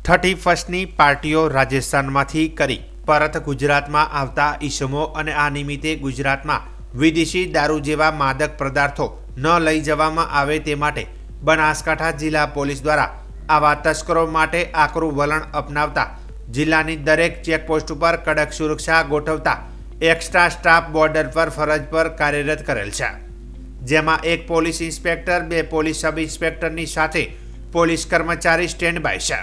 31મી પાર્ટીઓ રાજસ્થાનમાંથી કરી પરત ગુજરાતમાં આવતા ઈસમો અને આ નિમિત્તે ગુજરાતમાં વિદેશી દારૂ જેવા માદક પદાર્થો ન લઈ જવામાં આવે તે માટે બનાસકાંઠા જિલ્લા પોલીસ દ્વારા આવા તસ્કરો માટે આકરું વલણ અપનાવતા જિલ્લાની દરેક ચેકપોસ્ટ ઉપર કડક સુરક્ષા ગોઠવતા એક્સ્ટ્રા સ્ટાફ બોર્ડર પર ફરજ પર કાર્યરત કરેલ છે, જેમાં એક પોલીસ ઇન્સ્પેક્ટર, 2 પોલીસ સબ ઇન્સ્પેક્ટરની સાથે પોલીસ કર્મચારી સ્ટેન્ડ બાય છે,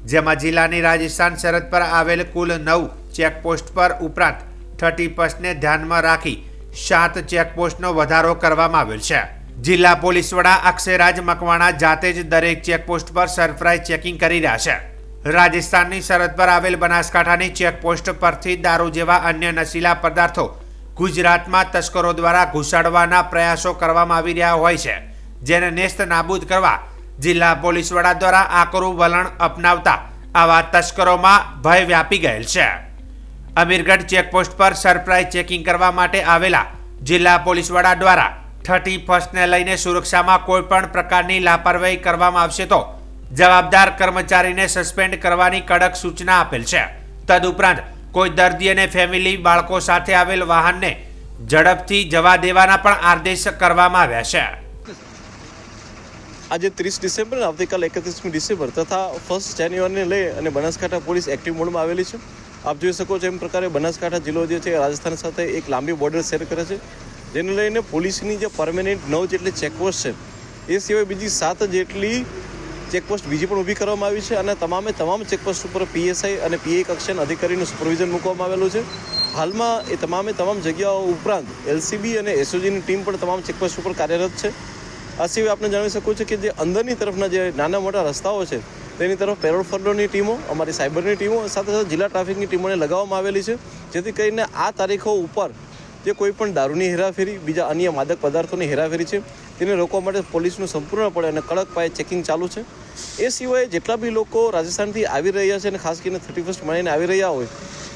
જેમાં જિલ્લાની રાજસ્થાન સરહદ પર આવેલ કુલ 9 ચેકપોસ્ટ પર ઉપરાંત 31ને ધ્યાનમાં રાખી 7 ચેકપોસ્ટનો વધારો કરવામાં આવેલ છે। જિલ્લા પોલીસ વડા અક્ષયરાજ મકવાણા જાતે જ દરેક ચેકપોસ્ટ પર સરપ્રાઇઝ ચેકિંગ કરી રહ્યા છે। રાજસ્થાનની સરહદ પર આવેલ બનાસકાંઠાની ચેકપોસ્ટ પરથી દારૂ જેવા અન્ય નશીલા પદાર્થો ગુજરાતમાં તસ્કરો દ્વારા ઘુસાડવાના પ્રયાસો કરવામાં આવી રહ્યા હોય છે, જેને નેસ્ત નાબૂદ કરવા જિલ્લા પોલીસ વડા દ્વારા આકરું વલણ અપનાવતા આવા તસ્કરોમાં ભય વ્યાપી ગયેલ છે। અમીરગઢ ચેકપોસ્ટ પર સરપ્રાઇઝ ચેકિંગ કરવા માટે આવેલા જિલ્લા પોલીસ વડા દ્વારા 31ને લઈને સુરક્ષામાં કોઈ પણ પ્રકારની લાપરવાહી કરવામાં આવશે તો જવાબદાર કર્મચારીને સસ્પેન્ડ કરવાની કડક સૂચના આપેલ છે। તદુપરાંત કોઈ દર્દી અને ફેમિલી બાળકો સાથે આવેલ વાહનને ઝડપથી જવા દેવાના પણ આદેશ કરવામાં આવ્યા છે। આજે 30 ડિસેમ્બર અને આવતીકાલે 31મી ડિસેમ્બર તથા 1 જાન્યુઆરીને લઈ અને બનાસકાંઠા પોલીસ એક્ટિવ મોડમાં આવેલી છે। આપ જોઈ શકો છો એમ પ્રકારે બનાસકાંઠા જિલ્લો જે છે રાજસ્થાન સાથે એક લાંબી બોર્ડર શેર કરે છે, જેને લઈને પોલીસની જે પરમેનન્ટ 9 જેટલી ચેકપોસ્ટ છે એ સિવાય બીજી 7 જેટલી ચેકપોસ્ટ બીજી પણ ઊભી કરવામાં આવી છે અને તમામ ચેકપોસ્ટ ઉપર પીએસઆઈ અને પીઆઈ કક્ષાના અધિકારીનું સુપરવિઝન મૂકવામાં આવેલું છે। હાલમાં એ તમામ જગ્યાઓ ઉપરાંત એલસીબી અને એસઓજીની ટીમ પણ તમામ ચેકપોસ્ટ ઉપર કાર્યરત છે। આ સિવાય આપણે જાણી શકું છું કે જે અંદરની તરફના જે નાના મોટા રસ્તાઓ છે તેની તરફ પેરોલ ફોલોની ટીમો, અમારી સાયબરની ટીમો સાથે સાથે જિલ્લા ટ્રાફિકની ટીમોને લગાવવામાં આવેલી છે, જેથી કરીને આ તારીખો ઉપર જે કોઈ પણ દારૂની હેરાફેરી, બીજા અન્ય માદક પદાર્થોની હેરાફેરી છે તેને રોકવા માટે પોલીસનું સંપૂર્ણપણે અને કડક પાયે ચેકિંગ ચાલુ છે। એ સિવાય જેટલા બી લોકો રાજસ્થાનથી આવી રહ્યા છે અને ખાસ કરીને 31 મહિને આવી રહ્યા હોય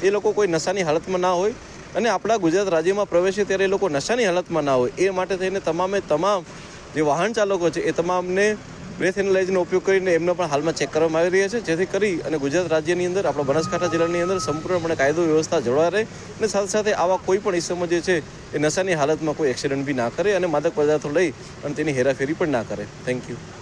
એ લોકો કોઈ નશાની હાલતમાં ના હોય અને આપણા ગુજરાત રાજ્યમાં પ્રવેશે ત્યારે એ લોકો નશાની હાલતમાં ના હોય એ માટે થઈને તમામ જે વાહન ચાલકો છે એ તમામને બ્રેથ એનાલાઇઝરનો ઉપયોગ કરીને એમને પણ હાલમાં ચેક કરવામાં આવી રહ્યા છે, જેથી કરી અને ગુજરાત રાજ્યની અંદર આપણા બનાસકાંઠા જિલ્લાની અંદર સંપૂર્ણપણે કાયદો વ્યવસ્થા જળવાઈ રહે અને સાથે સાથે આવા કોઈ પણ ઇસમો જે છે એ નશાની હાલતમાં કોઈ એક્સિડન્ટ બી ના કરે અને માદક પદાર્થો લઈ અને તેની હેરાફેરી પણ ના કરે। Thank you.